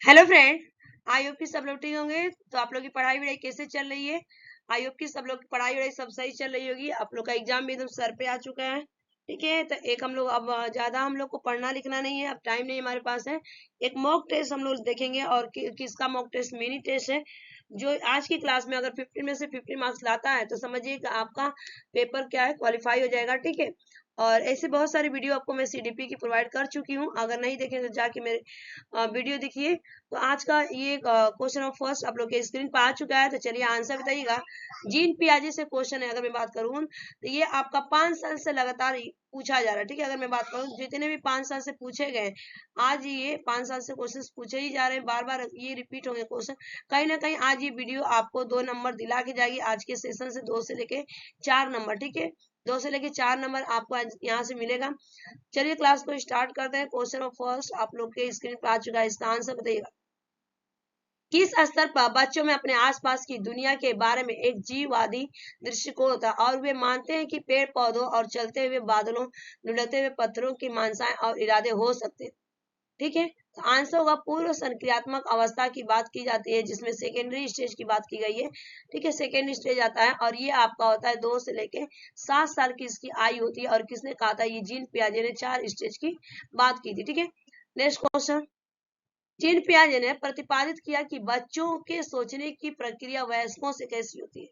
Hello friend. I hope कि सब लोग ठीक होंगे। तो आप लोग की पढ़ाई वढ़ाई कैसे चल रही है? आई होप कि सब लोग की पढ़ाई वढ़ाई सब सही चल रही होगी। आप लोग का एग्जाम भी एकदम सर पे आ चुका है। ठीक है, तो एक हम लोग अब ज्यादा हम लोग को पढ़ना लिखना नहीं है, अब टाइम नहीं हमारे पास है। एक मॉक टेस्ट हम लोग देखेंगे और किसका मॉक टेस्ट मिनी टेस्ट है। जो आज की क्लास में अगर 50 में से 50 मार्क्स लाता है तो समझिए कि आपका पेपर क्या है, क्वालिफाई हो जाएगा। ठीक है, और ऐसे बहुत सारी वीडियो आपको मैं सीडीपी की प्रोवाइड कर चुकी हूँ, अगर नहीं देखें तो जाके मेरे वीडियो देखिए। तो आज का ये क्वेश्चन ऑफ फर्स्ट आप लोग के स्क्रीन पर आ चुका है, तो चलिए आंसर बताइएगा। जीन पियाजे से क्वेश्चन है, अगर मैं बात करूँ तो ये आपका 5 साल से लगातार पूछा जा रहा है। ठीक है, अगर मैं बात करूँ जितने भी 5 साल से पूछे गए, आज ये 5 साल से क्वेश्चन पूछे ही जा रहे हैं, बार बार ये रिपीट होंगे क्वेश्चन। कहीं ना कहीं आज ये वीडियो आपको 2 नंबर दिला के जाएगी आज के सेशन से, 2 से लेके 4 नंबर। ठीक है, 2 से लेके 4 नंबर आपको आज यहाँ से मिलेगा। चलिए क्लास को स्टार्ट करते हैं। क्वेश्चन ऑफ फर्स्ट आप लोग के स्क्रीन पर आ चुका है, इसका आंसर बताइएगा। किस स्तर पर बच्चों में अपने आसपास की दुनिया के बारे में एक जीववादी दृष्टिकोण होता है और वे मानते हैं कि पेड़ पौधों और चलते हुए बादलों, लुढ़कते हुए पत्थरों की मानसाएं और इरादे हो सकते हैं? ठीक है, तो आंसर होगा पूर्व संक्रियात्मक अवस्था की बात की जाती है, जिसमें सेकेंडरी स्टेज की बात की गई है। ठीक है, सेकेंडरी स्टेज आता है और ये आपका होता है 2 से लेके 7 साल की इसकी आयु होती है। और किसने कहा था? ये जीन पियाजे ने 4 स्टेज की बात की थी। ठीक है, नेक्स्ट क्वेश्चन। जीन पियाजे ने प्रतिपादित किया कि बच्चों के सोचने की प्रक्रिया वयस्कों से कैसी होती है?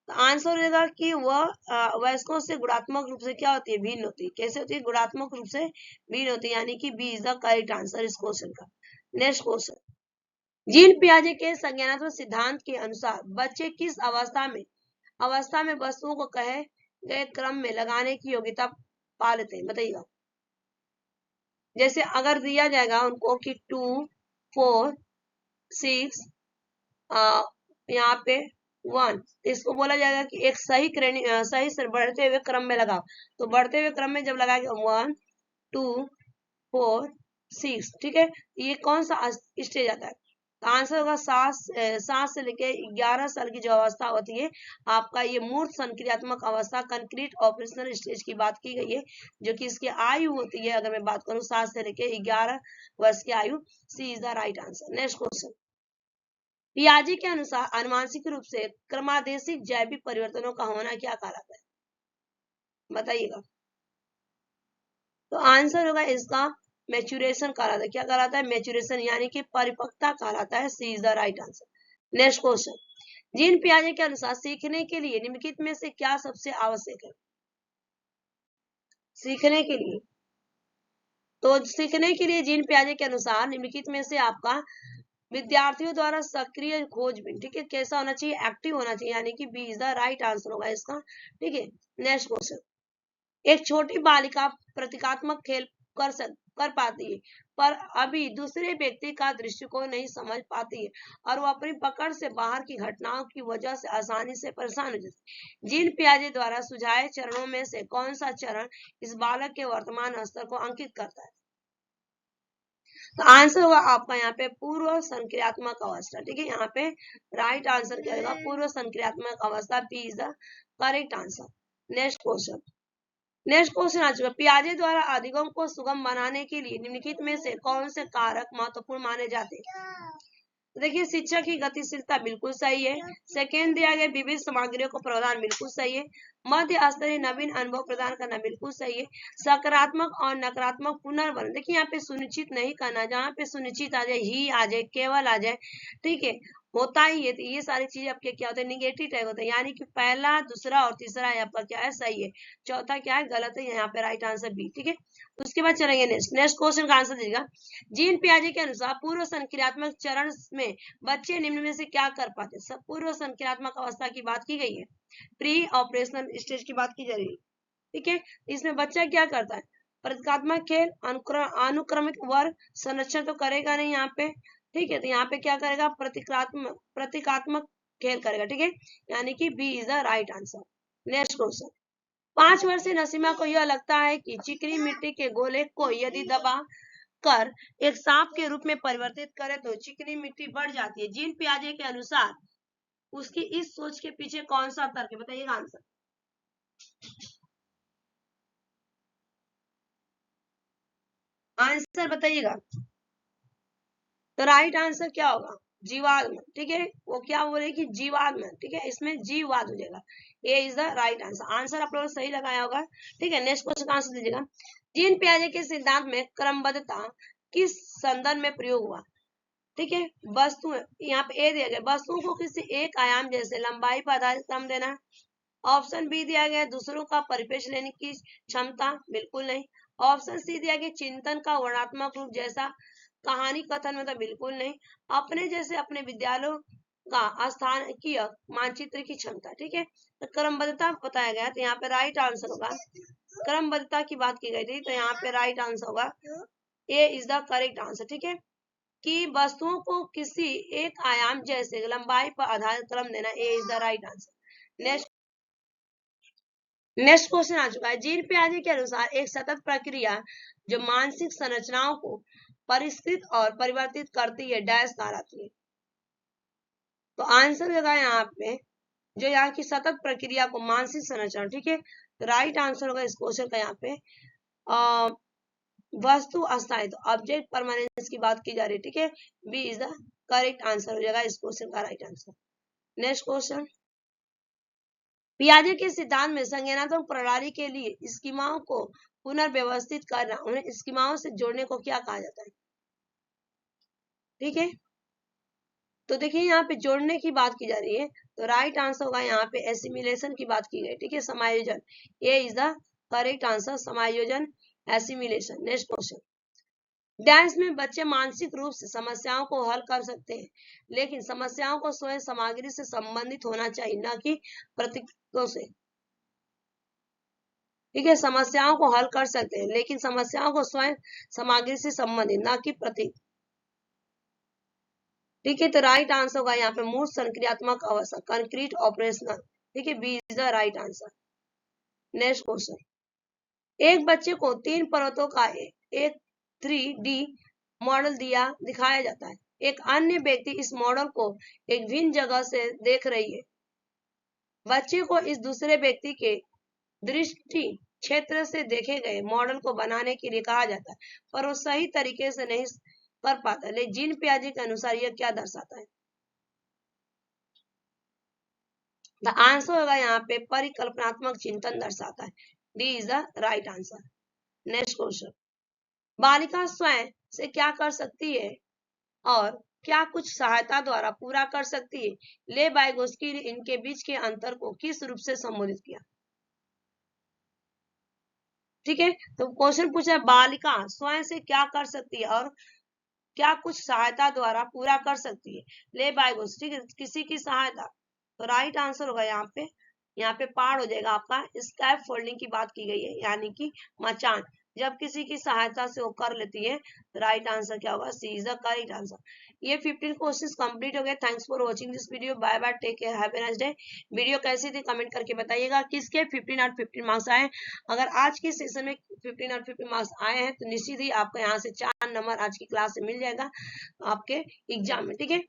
तो आंसर हो जाएगा कि वह वयस्कों से गुणात्मक रूप से क्या होती है? भिन्न होती है। कैसे होती है? गुणात्मक रूप से भिन्न होती है, यानी कि B is the correct answer इस क्वेश्चन का। Next question. जीन पियाजे के संज्ञानात्मक सिद्धांत के अनुसार बच्चे किस अवस्था में वस्तुओं को कहे गए क्रम में लगाने की योग्यता पा लेते हैं? बताइएगा। जैसे अगर दिया जाएगा उनको कि 2, 4, 6, यहाँ पे 1, इसको बोला जाएगा कि एक सही से बढ़ते हुए क्रम में लगाओ। तो बढ़ते हुए क्रम में जब लगाएगा 1, 2, 4, 6, ठीक है, ये कौन सा स्टेज आता है? तो आंसर होगा 7 से लेके 11 साल की जो अवस्था होती है आपका, ये मूर्त संक्रियात्मक अवस्था, कंक्रीट ऑपरेशनल स्टेज की बात की गई है, जो कि इसकी आयु होती है, अगर मैं बात करूं 7 से लेके 11 वर्ष की आयु। C is the right answer. Next question. पियाजे के अनुसार आनुवांशिक रूप से क्रमादेशित जैविक परिवर्तनों का होना क्या कहलाता है? बताइएगा। तो आंसर होगा इसका मैच्यूरेशन कहलाता है। क्या कहलाता है? मैच्यूरेशन, यानी कि परिपक्वता कहलाता है। C is the right answer. Next question. Jean पियाजे के अनुसार सीखने के लिए निम्नलिखित में से क्या सबसे आवश्यक है? सीखने के लिए, तो सीखने के लिए जीन पियाजे के अनुसार निम्नलिखित में से आपका विद्यार्थियों द्वारा सक्रिय खोजबीन, ठीक है, कैसा होना चाहिए? एक्टिव होना चाहिए, यानी कि B is the right answer होगा इसका। ठीक है, नेक्स्ट क्वेश्चन। एक छोटी बालिका प्रतीकात्मक खेल कर पाती है, पर अभी दूसरे व्यक्ति का दृष्टिकोण नहीं समझ पाती है और वो अपनी पकड़ से बाहर की घटनाओं की वजह से आसानी से परेशान हो जाती है। जीन पियाजे द्वारा सुझाए चरणों में से कौन सा चरण इस बालक के वर्तमान स्तर को अंकित करता है? तो आंसर होगा आपका यहाँ पे पूर्व संक्रियात्मक अवस्था। ठीक है, यहाँ पे राइट आंसर क्या होगा? पूर्व संक्रियात्मक अवस्था, P is the correct answer. Next question. Next question आ चुका। पियाजे द्वारा अधिगम को सुगम बनाने के लिए निम्नलिखित में से कौन से कारक महत्वपूर्ण माने जाते हैं? तो देखिए, शिक्षा की गतिशीलता बिल्कुल सही है। सेकेंड दिया गया विविध सामग्रियों को प्रदान, बिल्कुल सही है। मध्य स्तरीय नवीन अनुभव प्रदान करना, बिल्कुल सही है। सकारात्मक और नकारात्मक पुनर्वलन, देखिए यहाँ पे सुनिश्चित नहीं करना, जहाँ पे सुनिश्चित आ जाए, ही आ जाए, केवल आ जाए, ठीक है, होता ही है, तो ये सारी चीजें आपके क्या होते हैं? निगेटिव टैग होते हैं, यानी कि पहला, दूसरा और तीसरा यहाँ पर क्या है? सही है। चौथा क्या है? गलत है। यहाँ पे राइट आंसर बी। ठीक है, उसके बाद चलेंगे नेक्स्ट क्वेश्चन का आंसर दीजिएगा। जीन पियाजे के अनुसार पूर्व संक्रियात्मक चरण में बच्चे निम्न में से क्या कर पाते? सब पूर्व संक्रियात्मक अवस्था की बात की गई है, प्री ऑपरेशनल स्टेज की बात की जा रही है। ठीक है, इसमें बच्चा क्या करता है? प्रतीकात्मक खेल, अनुक्रमिक वर्ग, संरक्षण तो करेगा नहीं यहाँ पे। ठीक है, तो यहाँ पे क्या करेगा? प्रतीकात्मक खेल करेगा। ठीक है, यानी कि B is the right answer. Next question. 5 वर्षीय नसीमा को यह लगता है कि चिकनी मिट्टी के गोले को यदि दबा कर एक सांप के रूप में परिवर्तित करे तो चिकनी मिट्टी बढ़ जाती है। जीन पियाजे के अनुसार उसकी इस सोच के पीछे कौन सा तर्क है? बताइएगा आंसर। आंसर बताइएगा। तो राइट आंसर क्या होगा, जीवात्म, ठीक है। वो क्या बोले कि जीवात्म, ठीक है, इसमें जीवाद हो जाएगा। A is the right answer. Answer आप लोगों ने सही लगाया होगा, ठीक है। नेक्स्ट क्वेश्चन आंसर दीजिएगा। जीन पियाजे के सिद्धांत में क्रमबद्धता किस संदर्भ में प्रयोग हुआ, ठीक है। वस्तु, यहाँ पे ए दिया गया, वस्तुओं को किसी एक आयाम जैसे लंबाई पर आधारित क्रम देना। ऑप्शन बी दिया गया दूसरों का परिपेक्ष लेने की क्षमता, बिल्कुल नहीं। ऑप्शन सी दिया गया चिंतन का वर्णात्मक रूप जैसा कहानी कथन में, तो बिल्कुल नहीं। अपने जैसे अपने विद्यालयों का स्थानीय मानचित्र की क्षमता, ठीक है। तो क्रमबद्धता बताया गया, तो यहाँ पे राइट आंसर होगा, क्रमबद्धता की बात की गई थी, तो यहाँ पे राइट आंसर होगा, ए इज द करेक्ट आंसर, ठीक है। कि वस्तुओं को किसी एक आयाम जैसे लंबाई पर आधारित क्रम देना, A is the right answer. Next question आ चुका है। जीन पियाजे के अनुसार एक सतत प्रक्रिया जो मानसिक संरचनाओं को परिष्कृत और परिवर्तित करती है, डैश कहलाती है। तो आंसर लगा यहाँ पे, जो यहाँ की सतत प्रक्रिया को मानसिक संरचना, ठीक है। तो राइट आंसर होगा इस क्वेश्चन का यहाँ पे वस्तु अस्थायित्व, ऑब्जेक्ट परमानेंस की बात की जा रही है, ठीक है। B is the correct answer हो जाएगा इस क्वेश्चन का राइट आंसर। नेक्स्ट क्वेश्चन, पियाजे के सिद्धांत में संज्ञानात्मक प्रणाली के लिए स्कीमाओं को पुनर्व्यवस्थित करना, उन्हें स्कीमाओं से जोड़ने को क्या कहा जाता है, ठीक है। तो देखिए यहाँ पे जोड़ने की बात की जा रही है, तो राइट आंसर होगा यहाँ पे एसिमिलेशन की बात की गई, ठीक है, समायोजन। ए इज द करेक्ट आंसर, समायोजन, एसिमिलेशन। नेक्स्ट क्वेश्चन, डांस में बच्चे मानसिक रूप से समस्याओं को हल कर सकते हैं, लेकिन समस्याओं को स्वयं सामग्री से संबंधित होना चाहिए, न कि प्रतीकों से, ठीक है। समस्याओं को हल कर सकते हैं, लेकिन समस्याओं को स्वयं सामग्री से संबंधित, न कि प्रतीक, ठीक है। तो राइट आंसर होगा यहाँ पे मूर्त संक्रियात्मक अवस्था, कंक्रीट ऑपरेशनल, ठीक है, B is the right answer. Next question, एक बच्चे को 3 पर्वतों का एक 3D मॉडल दिखाया जाता है। एक अन्य व्यक्ति इस मॉडल को एक भिन्न जगह से देख रही है। बच्चे को इस दूसरे व्यक्ति के दृष्टि क्षेत्र से देखे गए मॉडल को बनाने के लिए कहा जाता है, पर वो सही तरीके से नहीं कर पाता। लेकिन जीन पियाजे के अनुसार यह क्या दर्शाता है, द आंसर होगा यहाँ पे परिकल्पनात्मक चिंतन दर्शाता है, D is the right answer. Next question, बालिका स्वयं से क्या कर सकती है और क्या कुछ सहायता द्वारा पूरा कर सकती है। ले वाइगोत्स्की ने इनके बीच के अंतर को किस रूप से संबोधित किया, ठीक है। तो क्वेश्चन पूछा है बालिका स्वयं से क्या कर सकती है और क्या कुछ सहायता द्वारा पूरा कर सकती है। ले वाइगोत्स्की, ठीक है, किसी की सहायता, तो राइट आंसर होगा यहाँ पे पार हो जाएगा आपका, स्कैफ फोल्डिंग की बात की गई है, यानी कि मचान, जब किसी की सहायता से वो कर लेती है, तो राइट आंसर क्या होगा, C is the correct answer. ये 15 क्वेश्चंस कंप्लीट हो गए। Thanks for watching this video, bye bye, take care, have a nice day. Video कैसी थी कमेंट करके बताइएगा, किसके 15 और 15 मार्क्स आए। अगर आज के सेशन में 15 और 15 मार्क्स आए हैं, तो निश्चित ही आपको यहाँ से 4 नंबर आज की क्लास से मिल जाएगा आपके एग्जाम में, ठीक है।